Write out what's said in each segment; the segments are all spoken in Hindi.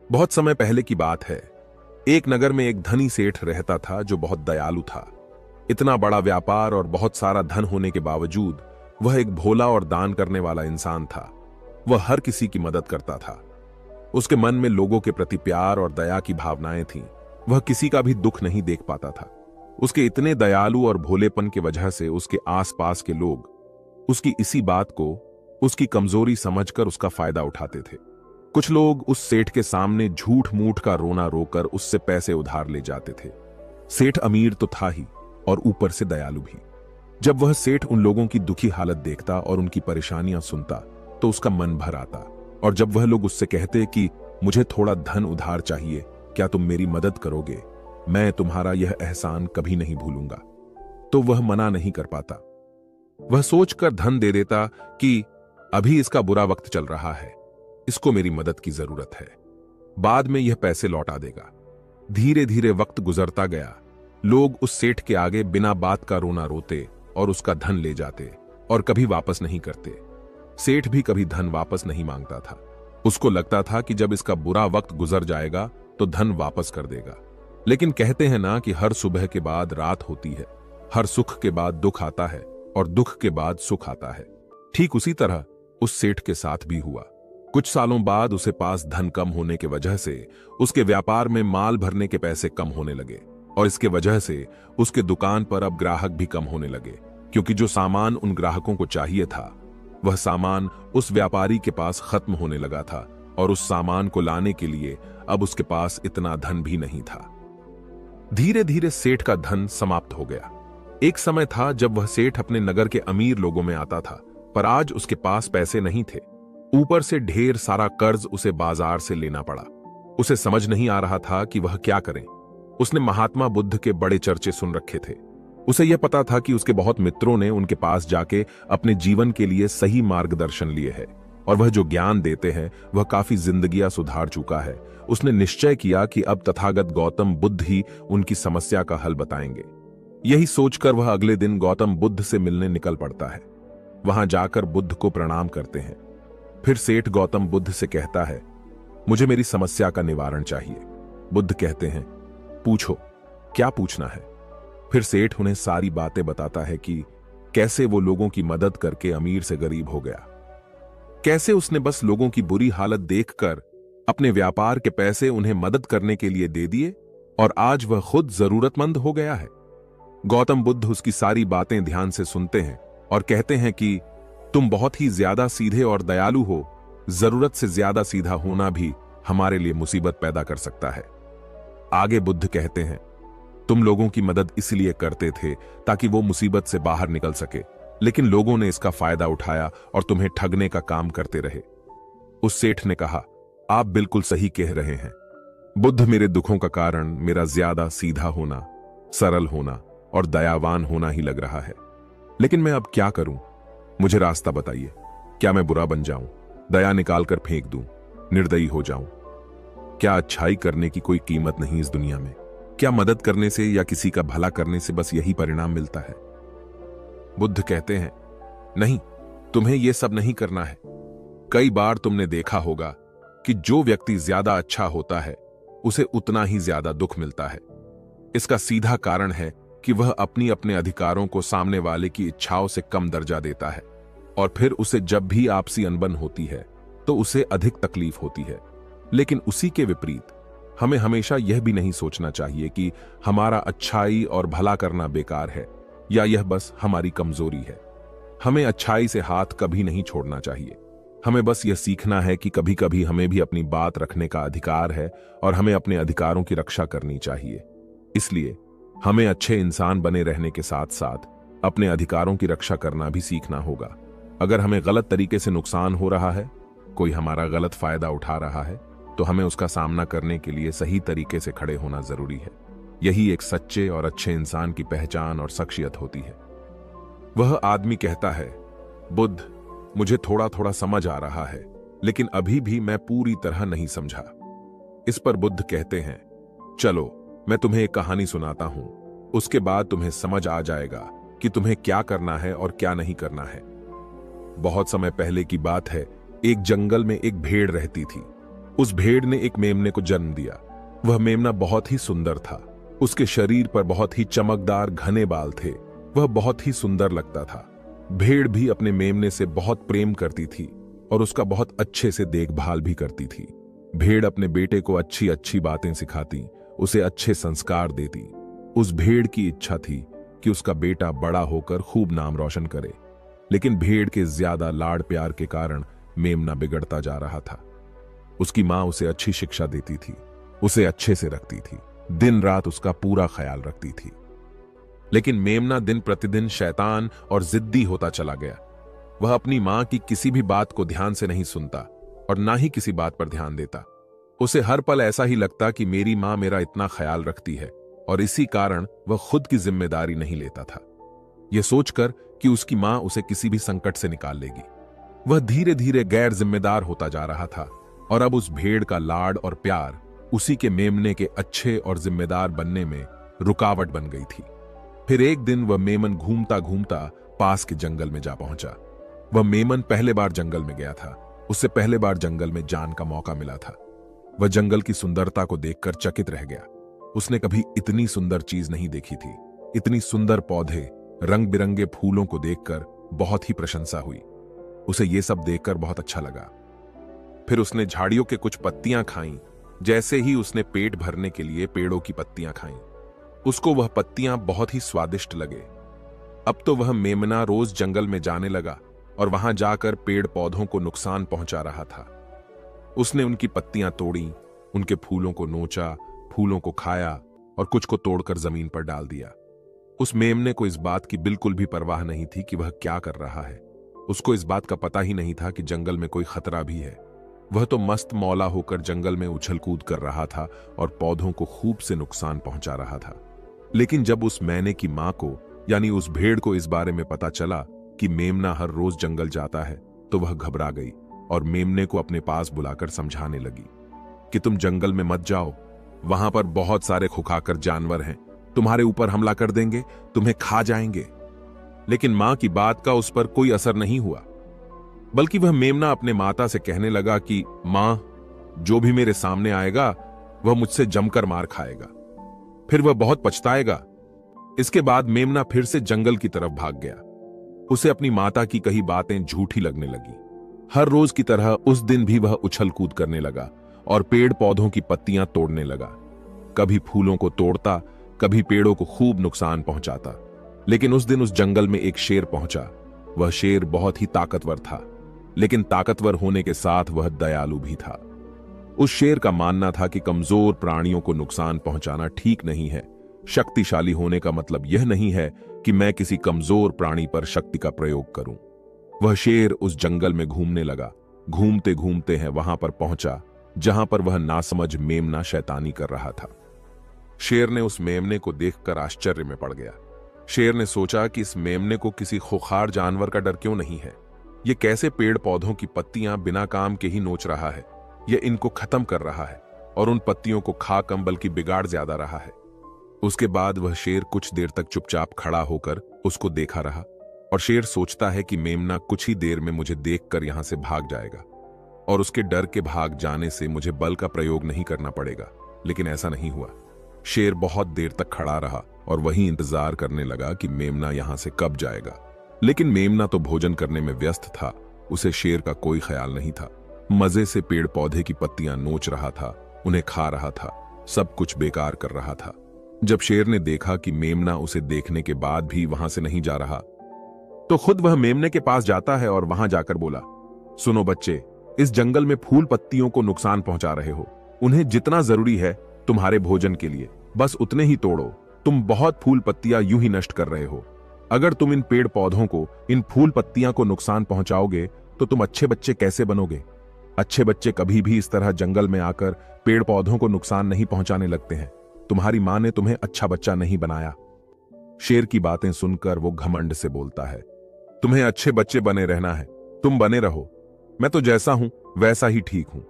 बहुत समय पहले की बात है। एक नगर में एक धनी सेठ रहता था जो बहुत दयालु था। इतना बड़ा व्यापार और बहुत सारा धन होने के बावजूद वह एक भोला और दान करने वाला इंसान था। वह हर किसी की मदद करता था। उसके मन में लोगों के प्रति प्यार और दया की भावनाएं थीं। वह किसी का भी दुख नहीं देख पाता था। उसके इतने दयालु और भोलेपन की वजह से उसके आसपास के लोग उसकी इसी बात को उसकी कमजोरी समझकर उसका फायदा उठाते थे। कुछ लोग उस सेठ के सामने झूठ मूठ का रोना रोकर उससे पैसे उधार ले जाते थे। सेठ अमीर तो था ही और ऊपर से दयालु भी। जब वह सेठ उन लोगों की दुखी हालत देखता और उनकी परेशानियां सुनता तो उसका मन भर आता। और जब वह लोग उससे कहते कि मुझे थोड़ा धन उधार चाहिए, क्या तुम मेरी मदद करोगे, मैं तुम्हारा यह एहसान कभी नहीं भूलूंगा, तो वह मना नहीं कर पाता। वह सोचकर धन दे देता कि अभी इसका बुरा वक्त चल रहा है, इसको मेरी मदद की जरूरत है, बाद में यह पैसे लौटा देगा। धीरे धीरे वक्त गुजरता गया। लोग उस सेठ के आगे बिना बात का रोना रोते और उसका धन ले जाते और कभी वापस नहीं करते। सेठ भी कभी धन वापस नहीं मांगता था। उसको लगता था कि जब इसका बुरा वक्त गुजर जाएगा तो धन वापस कर देगा। लेकिन कहते हैं ना कि हर सुबह के बाद रात होती है, हर सुख के बाद दुख आता है और दुख के बाद सुख आता है। ठीक उसी तरह उस सेठ के साथ भी हुआ। कुछ सालों बाद उसे पास धन कम होने की वजह से उसके व्यापार में माल भरने के पैसे कम होने लगे और इसके वजह से उसके दुकान पर अब ग्राहक भी कम होने लगे, क्योंकि जो सामान उन ग्राहकों को चाहिए था वह सामान उस व्यापारी के पास खत्म होने लगा था और उस सामान को लाने के लिए अब उसके पास इतना धन भी नहीं था। धीरे धीरे सेठ का धन समाप्त हो गया। एक समय था जब वह सेठ अपने नगर के अमीर लोगों में आता था, पर आज उसके पास पैसे नहीं थे। ऊपर से ढेर सारा कर्ज उसे बाजार से लेना पड़ा। उसे समझ नहीं आ रहा था कि वह क्या करे। उसने महात्मा बुद्ध के बड़े चर्चे सुन रखे थे। उसे यह पता था कि उसके बहुत मित्रों ने उनके पास जाके अपने जीवन के लिए सही मार्गदर्शन लिए है और वह जो ज्ञान देते हैं वह काफी जिंदगियां सुधार चुका है। उसने निश्चय किया कि अब तथागत गौतम बुद्ध ही उनकी समस्या का हल बताएंगे। यही सोचकर वह अगले दिन गौतम बुद्ध से मिलने निकल पड़ता है। वहां जाकर बुद्ध को प्रणाम करते हैं। फिर सेठ गौतम बुद्ध से कहता है, मुझे मेरी समस्या का निवारण चाहिए। बुद्ध कहते हैं, पूछो, क्या पूछना है। फिर सेठ उन्हें सारी बातें बताता है कि कैसे वो लोगों की मदद करके अमीर से गरीब हो गया, कैसे उसने बस लोगों की बुरी हालत देखकर अपने व्यापार के पैसे उन्हें मदद करने के लिए दे दिए और आज वह खुद जरूरतमंद हो गया है। गौतम बुद्ध उसकी सारी बातें ध्यान से सुनते हैं और कहते हैं कि तुम बहुत ही ज्यादा सीधे और दयालु हो। जरूरत से ज्यादा सीधा होना भी हमारे लिए मुसीबत पैदा कर सकता है। आगे बुद्ध कहते हैं, तुम लोगों की मदद इसलिए करते थे ताकि वो मुसीबत से बाहर निकल सके, लेकिन लोगों ने इसका फायदा उठाया और तुम्हें ठगने का काम करते रहे। उस सेठ ने कहा, आप बिल्कुल सही कह रहे हैं बुद्ध। मेरे दुखों का कारण मेरा ज्यादा सीधा होना, सरल होना और दयावान होना ही लग रहा है। लेकिन मैं अब क्या करूं? मुझे रास्ता बताइए। क्या मैं बुरा बन जाऊं, दया निकालकर फेंक दूं, निर्दयी हो जाऊं? क्या अच्छाई करने की कोई कीमत नहीं इस दुनिया में? क्या मदद करने से या किसी का भला करने से बस यही परिणाम मिलता है? बुद्ध कहते हैं, नहीं, तुम्हें यह सब नहीं करना है। कई बार तुमने देखा होगा कि जो व्यक्ति ज्यादा अच्छा होता है उसे उतना ही ज्यादा दुख मिलता है। इसका सीधा कारण है कि वह अपने अधिकारों को सामने वाले की इच्छाओं से कम दर्जा देता है और फिर उसे जब भी आपसी अनबन होती है तो उसे अधिक तकलीफ होती है। लेकिन उसी के विपरीत हमें हमेशा यह भी नहीं सोचना चाहिए कि हमारा अच्छाई और भला करना बेकार है या यह बस हमारी कमजोरी है। हमें अच्छाई से हाथ कभी नहीं छोड़ना चाहिए। हमें बस यह सीखना है कि कभी कभी हमें भी अपनी बात रखने का अधिकार है और हमें अपने अधिकारों की रक्षा करनी चाहिए। इसलिए हमें अच्छे इंसान बने रहने के साथ साथ अपने अधिकारों की रक्षा करना भी सीखना होगा। अगर हमें गलत तरीके से नुकसान हो रहा है, कोई हमारा गलत फायदा उठा रहा है, तो हमें उसका सामना करने के लिए सही तरीके से खड़े होना जरूरी है। यही एक सच्चे और अच्छे इंसान की पहचान और शख्सियत होती है। वह आदमी कहता है, बुद्ध, मुझे थोड़ा थोड़ा समझ आ रहा है, लेकिन अभी भी मैं पूरी तरह नहीं समझा। इस पर बुद्ध कहते हैं, चलो मैं तुम्हें एक कहानी सुनाता हूं, उसके बाद तुम्हें समझ आ जाएगा कि तुम्हें क्या करना है और क्या नहीं करना है। बहुत समय पहले की बात है। एक जंगल में एक भेड़ रहती थी। उस भेड़ ने एक मेमने को जन्म दिया। वह मेमना बहुत ही सुंदर था। उसके शरीर पर बहुत ही चमकदार घने बाल थे। वह बहुत ही सुंदर लगता था। भेड़ भी अपने मेमने से बहुत प्रेम करती थी और उसका बहुत अच्छे से देखभाल भी करती थी। भेड़ अपने बेटे को अच्छी अच्छी बातें सिखाती, उसे अच्छे संस्कार देती। उस भेड़ की इच्छा थी कि उसका बेटा बड़ा होकर खूब नाम रोशन करे, लेकिन भेड़ के ज्यादा लाड़ प्यार के कारण मेमना बिगड़ता जा रहा था। उसकी मां उसे अच्छी शिक्षा देती थी, उसे अच्छे से रखती थी, दिन रात उसका पूरा ख्याल रखती थी। लेकिन मेमना दिन प्रतिदिन शैतान और जिद्दी होता चला गया। वह अपनी मां की किसी भी बात को ध्यान से नहीं सुनता और ना ही किसी बात पर ध्यान देता। उसे हर पल ऐसा ही लगता कि मेरी मां मेरा इतना ख्याल रखती है और इसी कारण वह खुद की जिम्मेदारी नहीं लेता था, यह सोचकर कि उसकी मां उसे किसी भी संकट से निकाल लेगी। वह धीरे धीरे गैर जिम्मेदार होता जा रहा था और अब उस भेड़ का लाड और प्यार उसी के मेमने के अच्छे और जिम्मेदार बनने में रुकावट बन गई थी। फिर एक दिन वह मेमन घूमता घूमता पास के जंगल में जा पहुंचा। वह मेमन पहले बार जंगल में गया था। उससे पहले बार जंगल में जान का मौका मिला था। वह जंगल की सुंदरता को देखकर चकित रह गया। उसने कभी इतनी सुंदर चीज नहीं देखी थी। इतनी सुंदर पौधे, रंग बिरंगे फूलों को देखकर बहुत ही प्रशंसा हुई। उसे यह सब देखकर बहुत अच्छा लगा। फिर उसने झाड़ियों के कुछ पत्तियां खाईं। जैसे ही उसने पेट भरने के लिए पेड़ों की पत्तियां खाईं, उसको वह पत्तियां बहुत ही स्वादिष्ट लगे। अब तो वह मेमना रोज जंगल में जाने लगा और वहां जाकर पेड़ पौधों को नुकसान पहुंचा रहा था। उसने उनकी पत्तियां तोड़ी, उनके फूलों को नोचा, फूलों को खाया और कुछ को तोड़कर जमीन पर डाल दिया। उस मेमने को इस बात की बिल्कुल भी परवाह नहीं थी कि वह क्या कर रहा है। उसको इस बात का पता ही नहीं था कि जंगल में कोई खतरा भी है। वह तो मस्त मौला होकर जंगल में उछल कूद कर रहा था और पौधों को खूब से नुकसान पहुंचा रहा था। लेकिन जब उस मैने की मां को, यानी उस भेड़ को, इस बारे में पता चला कि मेमना हर रोज जंगल जाता है, तो वह घबरा गई और मेमने को अपने पास बुलाकर समझाने लगी कि तुम जंगल में मत जाओ, वहां पर बहुत सारे खुखाकर जानवर हैं, तुम्हारे ऊपर हमला कर देंगे, तुम्हें खा जाएंगे। लेकिन मां की बात का उस पर कोई असर नहीं हुआ, बल्कि वह मेमना अपने माता से कहने लगा कि मां, जो भी मेरे सामने आएगा वह मुझसे जमकर मार खाएगा, फिर वह बहुत पछताएगा। इसके बाद मेमना फिर से जंगल की तरफ भाग गया। उसे अपनी माता की कही बातें झूठी लगने लगी। हर रोज की तरह उस दिन भी वह उछल कूद करने लगा और पेड़ पौधों की पत्तियां तोड़ने लगा। कभी फूलों को तोड़ता, कभी पेड़ों को खूब नुकसान पहुंचाता। लेकिन उस दिन उस जंगल में एक शेर पहुंचा। वह शेर बहुत ही ताकतवर था, लेकिन ताकतवर होने के साथ वह दयालु भी था। उस शेर का मानना था कि कमजोर प्राणियों को नुकसान पहुंचाना ठीक नहीं है। शक्तिशाली होने का मतलब यह नहीं है कि मैं किसी कमजोर प्राणी पर शक्ति का प्रयोग करूं। वह शेर उस जंगल में घूमने लगा। घूमते घूमते है वहां पर पहुंचा जहां पर वह नासमझ मेमना शैतानी कर रहा था। शेर ने उस मेमने को देखकर आश्चर्य में पड़ गया। शेर ने सोचा कि इस मेमने को किसी खुखार जानवर का डर क्यों नहीं है। यह कैसे पेड़ पौधों की पत्तियां बिना काम के ही नोच रहा है। यह इनको खत्म कर रहा है और उन पत्तियों को खा कम बल्कि बिगाड़ ज्यादा रहा है। उसके बाद वह शेर कुछ देर तक चुपचाप खड़ा होकर उसको देखा रहा और शेर सोचता है कि मेमना कुछ ही देर में मुझे देखकर यहां से भाग जाएगा और उसके डर के भाग जाने से मुझे बल का प्रयोग नहीं करना पड़ेगा। लेकिन ऐसा नहीं हुआ। शेर बहुत देर तक खड़ा रहा और वहीं इंतजार करने लगा कि मेमना यहां से कब जाएगा। लेकिन मेमना तो भोजन करने में व्यस्त था। उसे शेर का कोई ख्याल नहीं था। मजे से पेड़ पौधे की पत्तियां नोच रहा था, उन्हें खा रहा था, सब कुछ बेकार कर रहा था। जब शेर ने देखा कि मेमना उसे देखने के बाद भी वहां से नहीं जा रहा, तो खुद वह मेमने के पास जाता है और वहां जाकर बोला, सुनो बच्चे, इस जंगल में फूल पत्तियों को नुकसान पहुंचा रहे हो। उन्हें जितना जरूरी है तुम्हारे भोजन के लिए, बस उतने ही तोड़ो। तुम बहुत फूल पत्तियां यूं ही नष्ट कर रहे हो। अगर तुम इन पेड़ पौधों को, इन फूल पत्तियां को नुकसान पहुंचाओगे तो तुम अच्छे बच्चे कैसे बनोगे? अच्छे बच्चे कभी भी इस तरह जंगल में आकर पेड़ पौधों को नुकसान नहीं पहुंचाने लगते हैं। तुम्हारी मां ने तुम्हें अच्छा बच्चा नहीं बनाया। शेर की बातें सुनकर वो घमंड से बोलता है, तुम्हें अच्छे बच्चे बने रहना है, तुम बने रहो। मैं तो जैसा हूं वैसा ही ठीक हूं।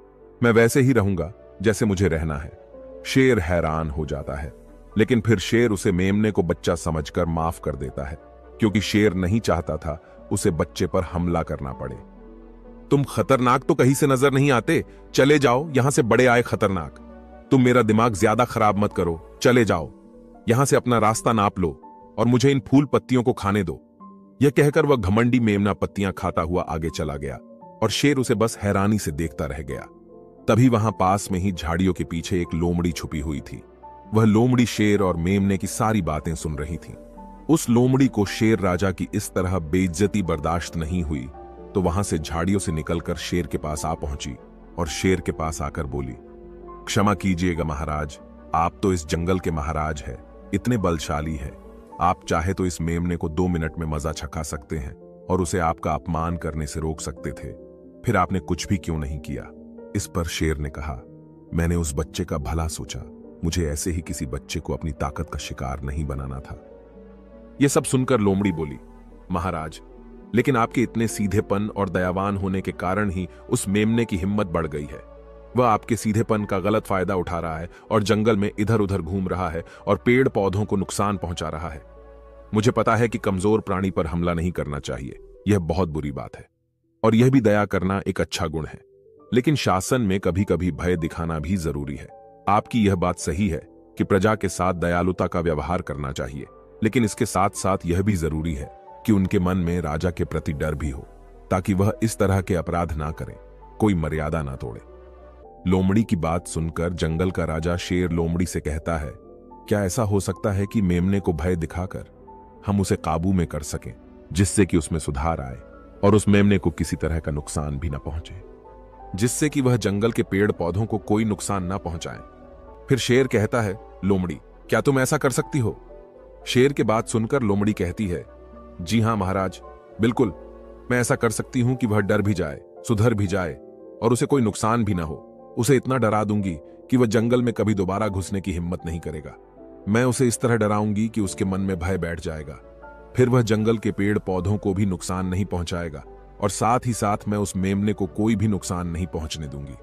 मैं वैसे ही रहूंगा जैसे मुझे रहना है। शेर हैरान हो जाता है, लेकिन फिर शेर उसे मेमने को बच्चा समझकर माफ कर देता है, क्योंकि शेर नहीं चाहता था उसे बच्चे पर हमला करना पड़े। तुम खतरनाक तो कहीं से नजर नहीं आते, चले जाओ यहां से, बड़े आए खतरनाक। तुम मेरा दिमाग ज्यादा खराब मत करो, चले जाओ यहां से, अपना रास्ता नाप लो और मुझे इन फूल पत्तियों को खाने दो। यह कहकर वह घमंडी मेमना पत्तियां खाता हुआ आगे चला गया और शेर उसे बस हैरानी से देखता रह गया। तभी वहां पास में ही झाड़ियों के पीछे एक लोमड़ी छुपी हुई थी। वह लोमड़ी शेर और मेमने की सारी बातें सुन रही थी। उस लोमड़ी को शेर राजा की इस तरह बेइज्जती बर्दाश्त नहीं हुई, तो वहां से झाड़ियों से निकलकर शेर के पास आ पहुंची और शेर के पास आकर बोली, क्षमा कीजिएगा महाराज, आप तो इस जंगल के महाराज हैं, इतने बलशाली है, आप चाहे तो इस मेमने को 2 मिनट में मजा चखा सकते हैं और उसे आपका अपमान करने से रोक सकते थे, फिर आपने कुछ भी क्यों नहीं किया। इस पर शेर ने कहा, मैंने उस बच्चे का भला सोचा, मुझे ऐसे ही किसी बच्चे को अपनी ताकत का शिकार नहीं बनाना था। यह सब सुनकर लोमड़ी बोली, महाराज, लेकिन आपके इतने सीधेपन और दयावान होने के कारण ही उस मेमने की हिम्मत बढ़ गई है। वह आपके सीधेपन का गलत फायदा उठा रहा है और जंगल में इधर उधर घूम रहा है और पेड़ पौधों को नुकसान पहुंचा रहा है। मुझे पता है कि कमजोर प्राणी पर हमला नहीं करना चाहिए, यह बहुत बुरी बात है, और यह भी दया करना एक अच्छा गुण है, लेकिन शासन में कभी कभी भय दिखाना भी जरूरी है। आपकी यह बात सही है कि प्रजा के साथ दयालुता का व्यवहार करना चाहिए, लेकिन इसके साथ साथ यह भी जरूरी है कि उनके मन में राजा के प्रति डर भी हो, ताकि वह इस तरह के अपराध ना करें, कोई मर्यादा ना तोड़े। लोमड़ी की बात सुनकर जंगल का राजा शेर लोमड़ी से कहता है, क्या ऐसा हो सकता है कि मेमने को भय दिखाकर हम उसे काबू में कर सकें, जिससे कि उसमें सुधार आए और उस मेमने को किसी तरह का नुकसान भी ना पहुंचे, जिससे कि वह जंगल के पेड़ पौधों को कोई नुकसान ना पहुंचाए। फिर शेर कहता है, लोमड़ी, क्या तुम ऐसा कर सकती हो? शेर की बात सुनकर लोमड़ी कहती है, जी हां महाराज, बिल्कुल, मैं ऐसा कर सकती हूं कि वह डर भी जाए, सुधर भी जाए और उसे कोई नुकसान भी ना हो। उसे इतना डरा दूंगी कि वह जंगल में कभी दोबारा घुसने की हिम्मत नहीं करेगा। मैं उसे इस तरह डराऊंगी कि उसके मन में भय बैठ जाएगा, फिर वह जंगल के पेड़ पौधों को भी नुकसान नहीं पहुंचाएगा और साथ ही साथ मैं उस मेमने को कोई भी नुकसान नहीं पहुंचने दूंगी।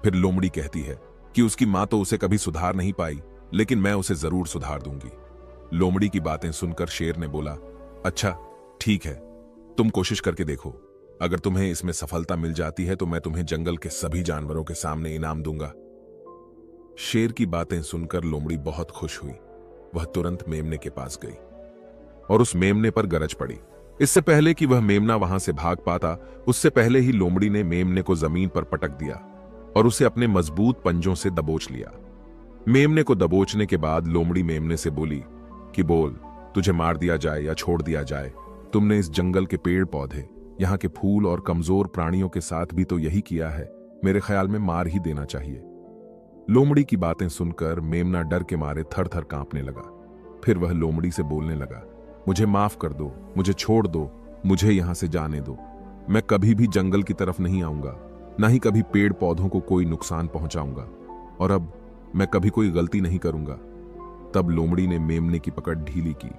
फिर लोमड़ी कहती है कि उसकी मां तो उसे कभी सुधार नहीं पाई, लेकिन मैं उसे जरूर सुधार दूंगी। लोमड़ी की बातें सुनकर शेर ने बोला, अच्छा ठीक है, तुम कोशिश करके देखो, अगर तुम्हें इसमें सफलता मिल जाती है तो मैं तुम्हें जंगल के सभी जानवरों के सामने इनाम दूंगा। शेर की बातें सुनकर लोमड़ी बहुत खुश हुई। वह तुरंत मेमने के पास गई और उस मेमने पर गरज पड़ी। इससे पहले कि वह मेमना वहां से भाग पाता, उससे पहले ही लोमड़ी ने मेमने को जमीन पर पटक दिया और उसे अपने मजबूत पंजों से दबोच लिया। मेमने को दबोचने के बाद लोमड़ी मेमने से बोली कि बोल, तुझे मार दिया जाए या छोड़ दिया जाए, तुमने इस जंगल के पेड़ पौधे, यहाँ के फूल और कमजोर प्राणियों के साथ भी तो यही किया है, मेरे ख्याल में मार ही देना चाहिए। लोमड़ी की बातें सुनकर मेमना डर के मारे थर थर कांपने लगा। फिर वह लोमड़ी से बोलने लगा, मुझे माफ कर दो, मुझे छोड़ दो, मुझे यहां से जाने दो। मैं कभी भी जंगल की तरफ नहीं आऊंगा, ना ही कभी पेड़ पौधों को कोई नुकसान पहुंचाऊंगा, और अब मैं कभी कोई गलती नहीं करूंगा। तब लोमड़ी ने मेमने की पकड़ ढीली की।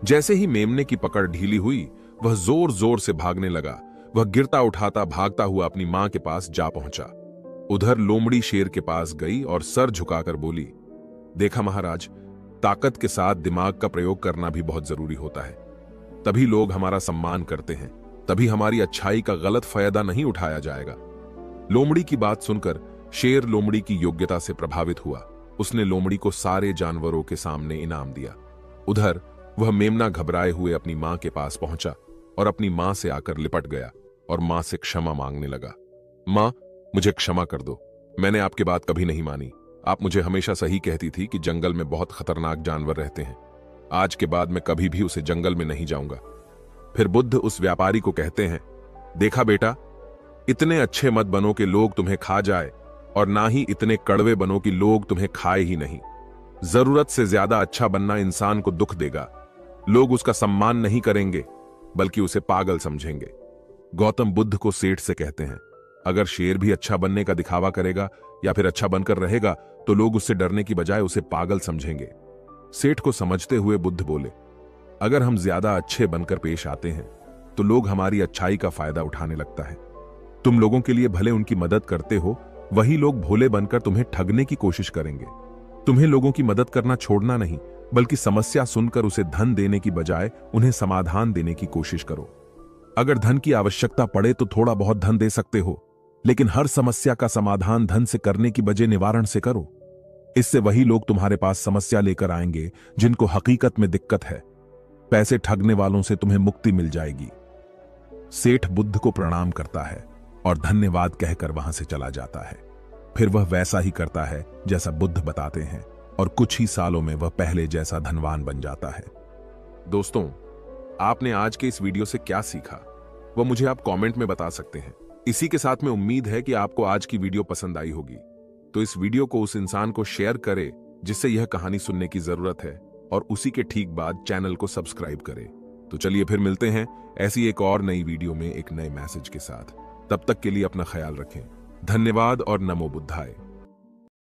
जैसे ही मेमने की पकड़ ढीली हुई, वह जोर जोर से भागने लगा। वह गिरता उठाता भागता हुआ अपनी मां के पास जा पहुंचा। उधर लोमड़ी शेर के पास गई और सर झुकाकर बोली, देखा महाराज, ताकत के साथ दिमाग का प्रयोग करना भी बहुत जरूरी होता है, तभी लोग हमारा सम्मान करते हैं, तभी हमारी अच्छाई का गलत फायदा नहीं उठाया जाएगा। लोमड़ी की बात सुनकर शेर लोमड़ी की योग्यता से प्रभावित हुआ। उसने लोमड़ी को सारे जानवरों के सामने इनाम दिया। उधर वह मेमना घबराए हुए अपनी मां के पास पहुंचा और अपनी मां से आकर लिपट गया और मां से क्षमा मांगने लगा। मां, मुझे क्षमा कर दो, मैंने आपकी बात कभी नहीं मानी। आप मुझे हमेशा सही कहती थी कि जंगल में बहुत खतरनाक जानवर रहते हैं। आज के बाद मैं कभी भी उसे जंगल में नहीं जाऊंगा। फिर बुद्ध उस व्यापारी को कहते हैं, देखा बेटा, इतने अच्छे मत बनो कि लोग तुम्हें खा जाए, और ना ही इतने कड़वे बनो कि लोग तुम्हें खाए ही नहीं। जरूरत से ज्यादा अच्छा बनना इंसान को दुख देगा। लोग उसका सम्मान नहीं करेंगे, बल्कि उसे पागल समझेंगे। गौतम बुद्ध को सेठ से कहते हैं, अगर शेर भी अच्छा बनने का दिखावा करेगा या फिर अच्छा बनकर रहेगा तो लोग उससे डरने की बजाय उसे पागल समझेंगे। सेठ को समझते हुए बुद्ध बोले, अगर हम ज्यादा अच्छे बनकर पेश आते हैं तो लोग हमारी अच्छाई का फायदा उठाने लगता है। तुम लोगों के लिए भले उनकी मदद करते हो, वही लोग भोले बनकर तुम्हें ठगने की कोशिश करेंगे। तुम्हें लोगों की मदद करना छोड़ना नहीं, बल्कि समस्या सुनकर उसे धन देने की बजाय उन्हें समाधान देने की कोशिश करो। अगर धन की आवश्यकता पड़े तो थोड़ा बहुत धन दे सकते हो, लेकिन हर समस्या का समाधान धन से करने की बजाय निवारण से करो। इससे वही लोग तुम्हारे पास समस्या लेकर आएंगे जिनको हकीकत में दिक्कत है। पैसे ठगने वालों से तुम्हें मुक्ति मिल जाएगी। सेठ बुद्ध को प्रणाम करता है और धन्यवाद कहकर वहां से चला जाता है। फिर वह वैसा ही करता है जैसा बुद्ध बताते हैं और कुछ ही सालों में वह पहले जैसा धनवान बन जाता है। दोस्तों, आपने आज के इस वीडियो से क्या सीखा वह मुझे आप कमेंट में बता सकते हैं। इसी के साथ में उम्मीद है कि आपको आज की वीडियो पसंद आई होगी, तो इस वीडियो को उस इंसान को शेयर करें जिससे यह कहानी सुनने की जरूरत है, और उसी के ठीक बाद चैनल को सब्सक्राइब करें। तो चलिए फिर मिलते हैं ऐसी एक और नई वीडियो में एक नए मैसेज के साथ। तब तक के लिए अपना ख्याल रखें। धन्यवाद और नमो बुद्धाय।